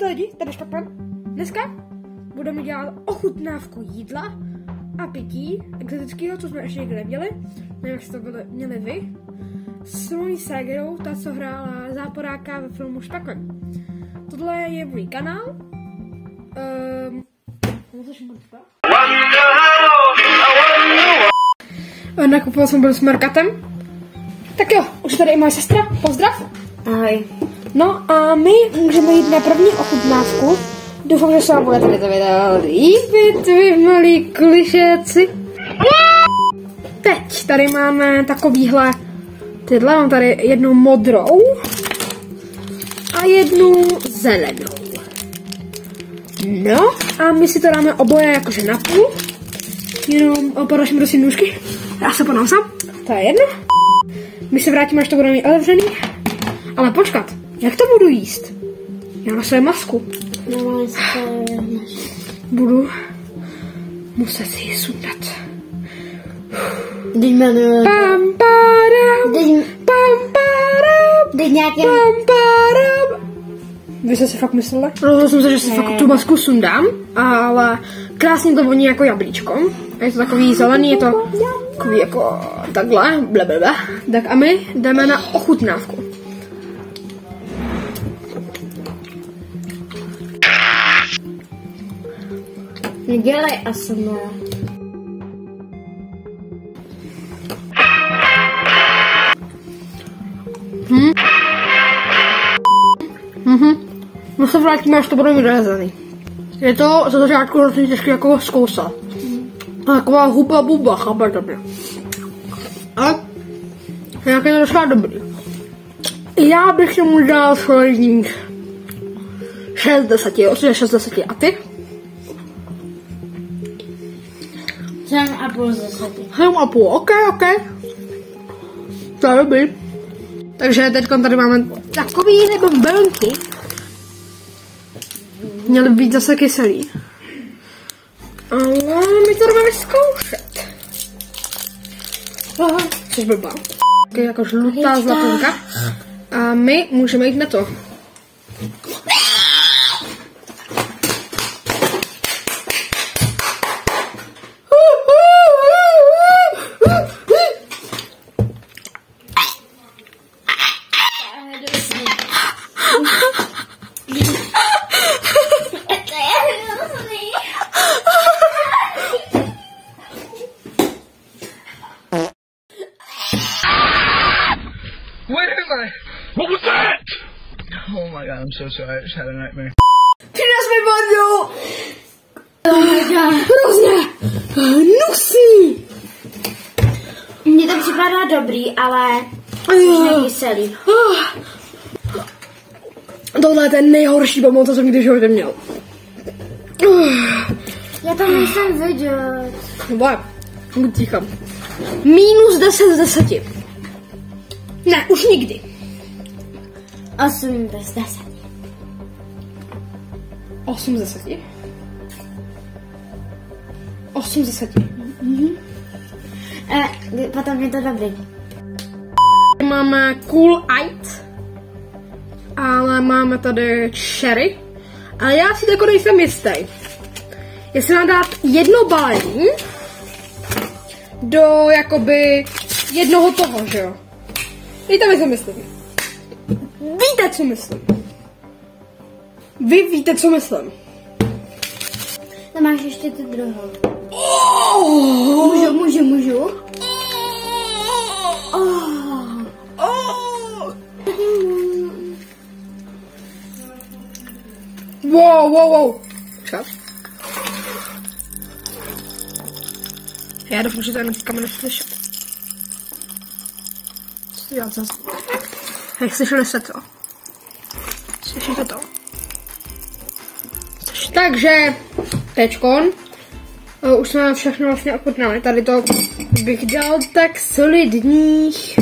Ahojte lidi, tady Špapan. Dneska budeme dělat ochutnávku jídla a pití exotického, co jsme ještě nikdy neměli. Nevím, jak jste to měli vy. S mojí ségrou, ta, co hrála záporáka ve filmu Špapan. Tohle je můj kanál. Nakupoval jsem byl s Markatem. Tak jo, už tady i moje sestra. Pozdrav. Ahoj. No a my můžeme jít na první ochutnávku. Doufám, že se vám bude tady to video líbit, vy malí klišéci. Teď tady máme takovýhle tyhle, mám tady jednu modrou a jednu zelenou. No a my si to dáme oboje jakože na půl. Jenom podaším prosím nůžky. Já se podám sám, to je jedno. My se vrátíme, až to bude mít otevřený. Ale počkat, jak to budu jíst? Já nosím masku. Budu muset si ji sundat. Pam, param, pam, param. Vy jste si fakt mysleli? Rozhodl jsem se, že si fakt tu masku sundám, ale krásně to voní jako jablíčko. Je to takový zelený, je to takový jako takhle, blablabla. Tak a my jdeme na ochutnávku. Nedělej ASMR. No se vrátíme, až to bude mít dojezený. Je to za začátku hrozně těžké jako zkousat. Taková huba buba, chápete mě. Ale jak je to docela dobrý. Já bych tomu dal solidních 6 z 10, 6 z 10. A ty? 7,5 z 10. 7,5, ok. To je dobrý. Takže teď tady máme takový nebo bylky. Měly být zase kyselý. Ale my to jdeme vyzkoušet. Což blbá. Taky jako žlutá zlatonka. A my můžeme jít na to. What was that? Oh my god, I'm so sorry. I just had a nightmare. Přines mi vodu! Hrozně hnusný! Mně to připadá dobrý, ale už nekyselý. Tohle je ten nejhorší pomoc, co jsem kdy v životě měl. Já to nejsem vidět. Bude, buď ticha. Minus 10 z 10. Ne, už nikdy. 8 z 10. 8 z 10? 8 z 10. Potom je to dobrý. Máme Cool Eyed, ale máme tady Cherry. Ale já si jako nejsem jistý. Jestli mám dát jedno balení do jakoby jednoho toho, že jo? Víte, co myslím? Víte, co myslím? Vy víte, co myslím? Tam máš ještě tu druhou. Oh! Můžu? Wow. Čas. Já doufám, že to je na kameru slyšet. Co to dělat zase? Hej, slyšeli jste to? Slyšíte to? Takže, teďkon, už jsme všechno vlastně ochutnali. Tady to bych dal tak solidních.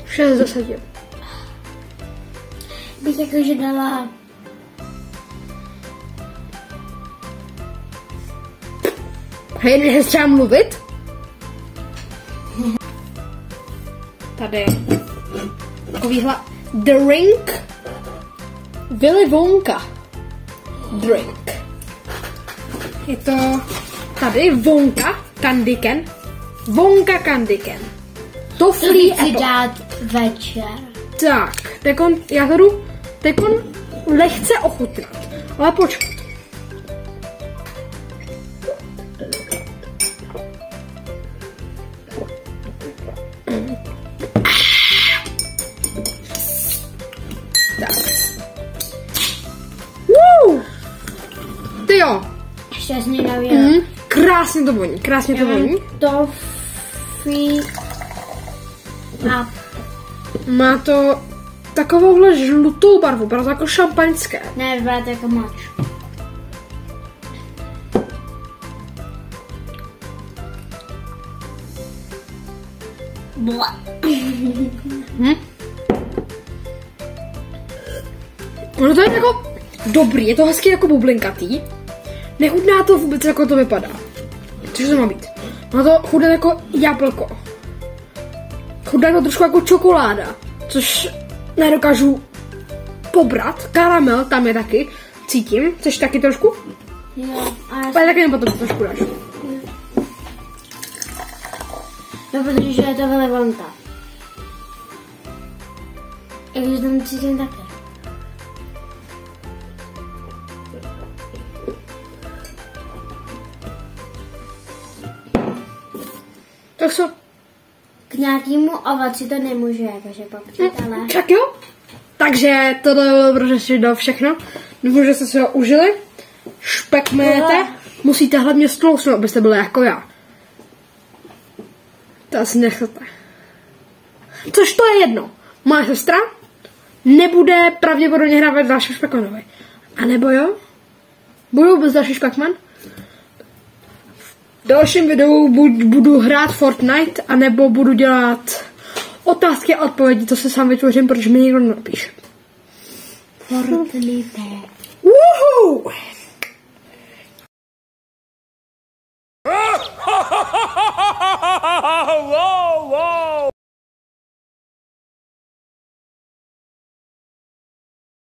6 z 10. Bych jakože dala... Hej, nechci třeba mluvit? tady takovýhle drink. Willy Wonka drink. Je to tady Wonka Candy Can. Wonka Candy Can. To free chci apple. dát večer. Tak, já to jdu lehce ochutnat. Ale počkat. Tak. Ty jo. Ještě jsem nevěděla. Krásně to voní, krásně to voní. To free up. Má to takovouhle žlutou barvu, právě jako šampaňské. Ne, vypadá to jako mač. Ono to je jako dobrý, je to hezky jako bublinkatý. Nechutná to vůbec, jako to vypadá. Což to má být? Má to chudé jako jablko. Chudé to trošku jako čokoláda, což nedokážu pobrat. Karamel tam je taky, cítím. Chceš taky trošku? Jo, Ale taky jenom potom trošku dáš. no, protože je to Willy Wonka. I když tam cítím také. Tak co? K nějakému ovoci to nemůžu jakože popřít, ale... Tak jo. Takže tohle bylo prostě do všechno. Doufám, že jste si ho užili. Špek mějete. Musíte hlavně stlousnout, abyste byli jako já. To asi nechcete. Což to je jedno. Má sestra nebude pravděpodobně hrát další Špekmanovi. A nebo jo? Budou bez další Špekman? V dalším videu budu hrát Fortnite, anebo budu dělat otázky a odpovědi, to se sám vytvořím, protože mi někdo napíše. Fortnite. Woohoo!